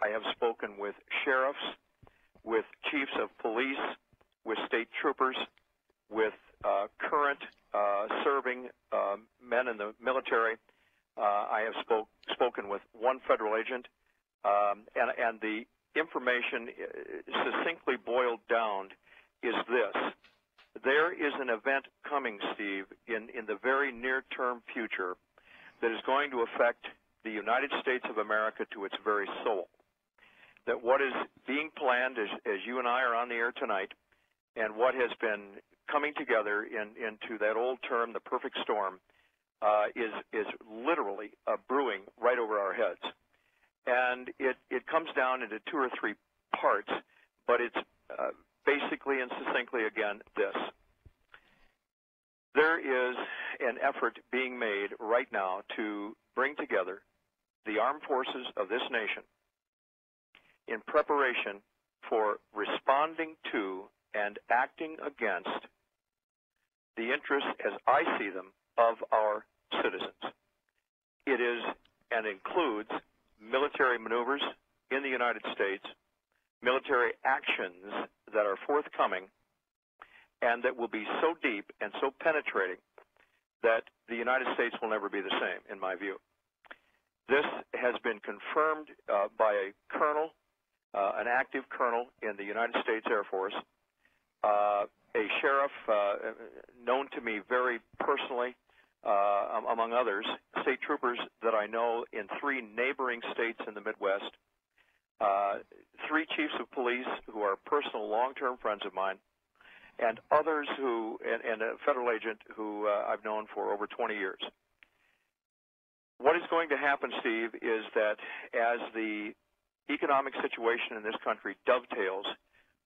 I have spoken with sheriffs, with chiefs of police, with state troopers, with current serving men in the military. I have spoken with one federal agent, and the information succinctly boiled down is this. There is an event coming, Steve, in the very near-term future that is going to affect the United States of America to its very soul. That what is being planned, as you and I are on the air tonight, and what has been coming together into that old term, the perfect storm, is literally brewing right over our heads. And it comes down into two or three parts, but it's basically and succinctly, again, this. There is an effort being made right now to bring together the armed forces of this nation in preparation for responding to and acting against the interests, as I see them, of our citizens. It is and includes military maneuvers in the United States, military actions that are forthcoming, and that will be so deep and so penetrating that the United States will never be the same, in my view. This has been confirmed by a colonel, an active colonel in the United States Air Force, a sheriff known to me very personally, among others, state troopers that I know in 3 neighboring states in the Midwest, 3 chiefs of police who are personal long-term friends of mine, and others who, and a federal agent who I've known for over 20 years. What is going to happen, Steve, is that as the economic situation in this country dovetails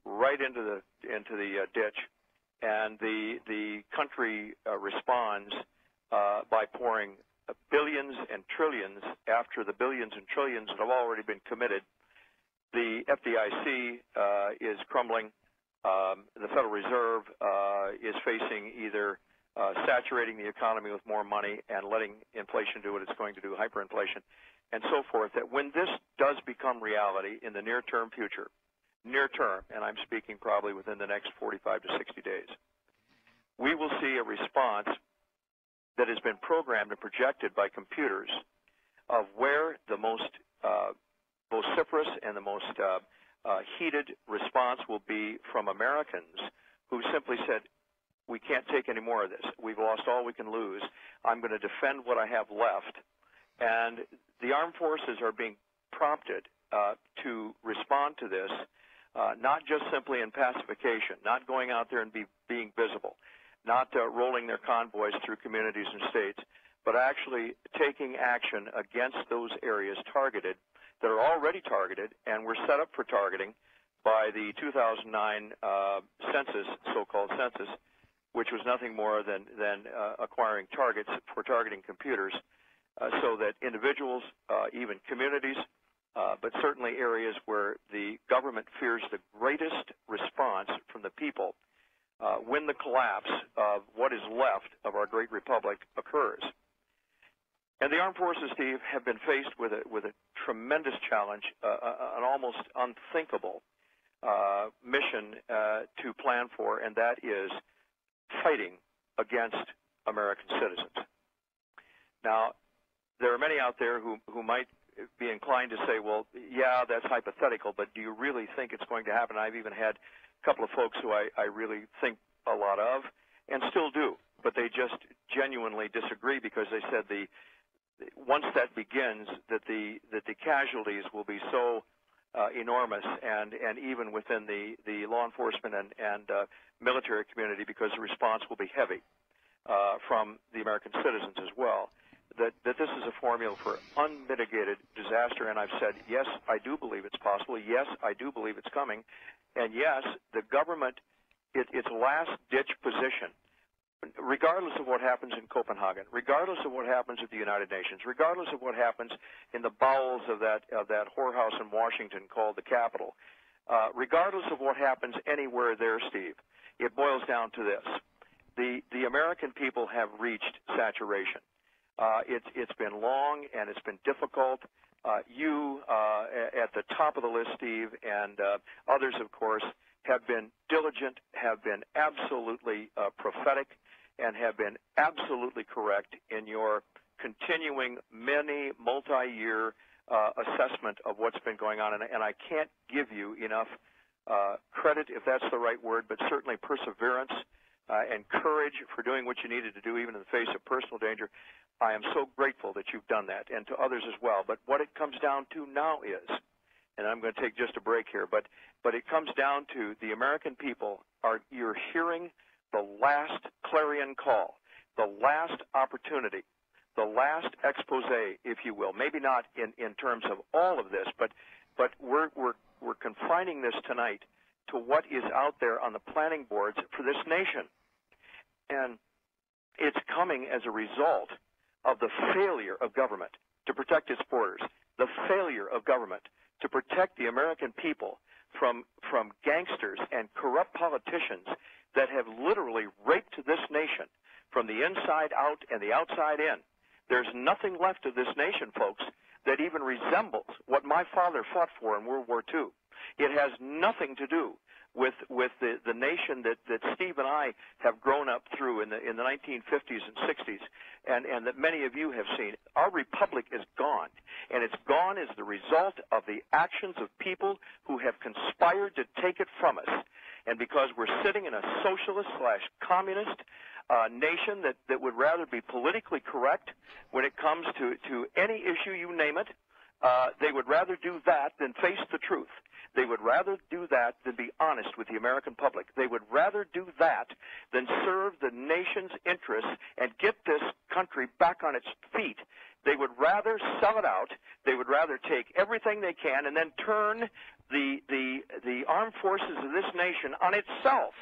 right into the ditch, and the country responds by pouring billions and trillions after the billions and trillions that have already been committed. The FDIC is crumbling. The Federal Reserve is facing either saturating the economy with more money and letting inflation do what it's going to do, hyperinflation, and so forth, that when this does become reality in the near-term future, near-term, and I'm speaking probably within the next 45 to 60 days, we will see a response that has been programmed and projected by computers of where the most vociferous and the most heated response will be from Americans who simply said, we can't take any more of this. We've lost all we can lose. I'm going to defend what I have left. And the armed forces are being prompted to respond to this, not just simply in pacification, not going out there and being visible, not rolling their convoys through communities and states, but actually taking action against those areas targeted that are already targeted and were set up for targeting by the 2009 census, so-called census, which was nothing more than acquiring targets for targeting computers so that individuals, even communities, but certainly areas where the government fears the greatest response from the people when the collapse of what is left of our great republic occurs. And the armed forces, Steve, have been faced with a tremendous challenge, an almost unthinkable mission to plan for, and that is fighting against American citizens. Now, there are many out there who might be inclined to say, well, yeah, that's hypothetical, but do you really think it's going to happen? I've even had a couple of folks who I really think a lot of, and still do, but they just genuinely disagree because they said once that begins, that the casualties will be so enormous, and even within the law enforcement and military community, because the response will be heavy from the American citizens as well, that this is a formula for unmitigated disaster. And I've said, yes, I do believe it's possible. Yes, I do believe it's coming. And yes, the government, its last-ditch position, regardless of what happens in Copenhagen, regardless of what happens at the United Nations, regardless of what happens in the bowels of that whorehouse in Washington called the Capitol, regardless of what happens anywhere there, Steve, it boils down to this. The American people have reached saturation. It's been long and it's been difficult. you at the top of the list, Steve, and others, of course, have been diligent, have been absolutely prophetic, and have been absolutely correct in your continuing many multi-year assessment of what's been going on. And I can't give you enough credit, if that's the right word, but certainly perseverance and courage for doing what you needed to do, even in the face of personal danger. I am so grateful that you've done that, and to others as well. But what it comes down to now is, and I'm going to take just a break here, but it comes down to the American people you're hearing the last clarion call, the last opportunity, the last expose, if you will. Maybe not in terms of all of this, but we're confining this tonight to what is out there on the planning boards for this nation. And it's coming as a result of the failure of government to protect its borders, the failure of government to protect the American people from gangsters and corrupt politicians that have literally raped this nation from the inside out and the outside in. There's nothing left of this nation, folks, that even resembles what my father fought for in World War II. It has nothing to do with the nation that Steve and I have grown up through in the 1950s and 60s, and that many of you have seen. Our republic is gone, and it's gone as the result of the actions of people who have conspired to take it from us. And because we're sitting in a socialist/communist nation that would rather be politically correct when it comes to any issue, you name it, they would rather do that than face the truth. They would rather do that than be honest with the American public. They would rather do that than serve the nation's interests and get this country back on its feet. They would rather sell it out. They would rather take everything they can and then turn the armed forces of this nation on itself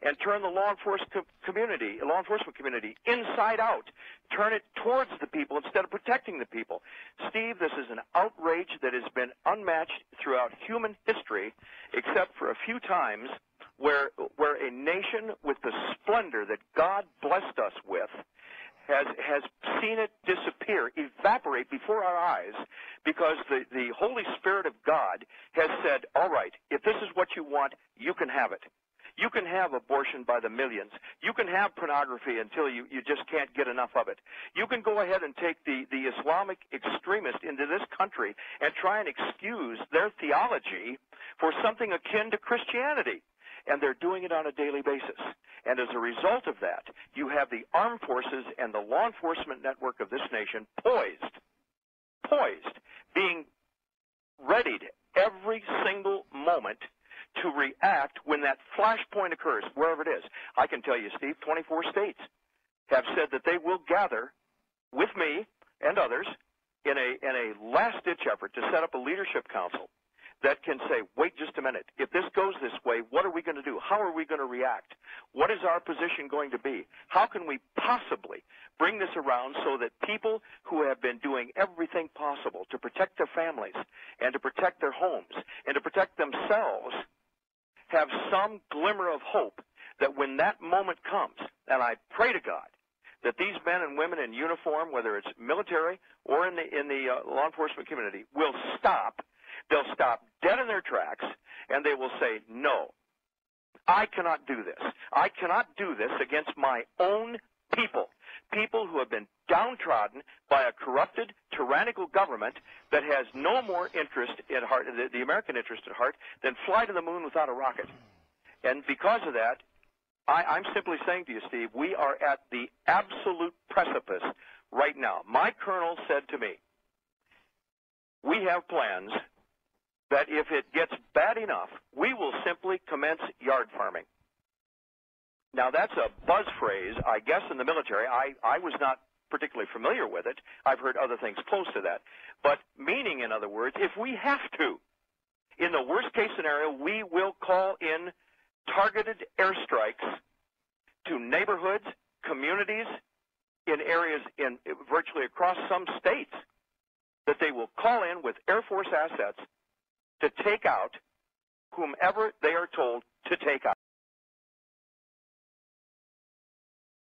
and turn the law enforcement community inside out, turn it towards the people instead of protecting the people. Steve, this is an outrage that has been unmatched throughout human history, except for a few times where a nation with the splendor that God blessed us with has seen it disappear, evaporate before our eyes, because the Holy Spirit of God has said, all right, if this is what you want, you can have it. You can have abortion by the millions. You can have pornography until you just can't get enough of it. You can go ahead and take the Islamic extremist into this country and try and excuse their theology for something akin to Christianity. And they're doing it on a daily basis. And as a result of that, you have the armed forces and the law enforcement network of this nation poised, being readied every single moment to react when that flashpoint occurs, wherever it is. I can tell you, Steve, 24 states have said that they will gather with me and others in a last-ditch effort to set up a leadership council that can say, wait just a minute, if this goes this way, what are we going to do? How are we going to react? What is our position going to be? How can we possibly bring this around so that people who have been doing everything possible to protect their families and to protect their homes and to protect themselves have some glimmer of hope that when that moment comes, and I pray to God that these men and women in uniform, whether it's military or in the law enforcement community, will stop. They'll stop dead in their tracks, and they will say, no, I cannot do this. I cannot do this against my own people, people who have been downtrodden by a corrupted, tyrannical government that has no more interest at heart, the American interest at heart, than fly to the moon without a rocket. And because of that, I'm simply saying to you, Steve, we are at the absolute precipice right now. My colonel said to me, we have plans that if it gets bad enough, we will simply commence yard farming. Now, that's a buzz phrase, I guess, in the military. I was not particularly familiar with it. I've heard other things close to that. But meaning, in other words, if we have to, in the worst-case scenario, we will call in targeted airstrikes to neighborhoods, communities, in areas in virtually across some states, that they will call in with Air Force assets to take out whomever they are told to take out.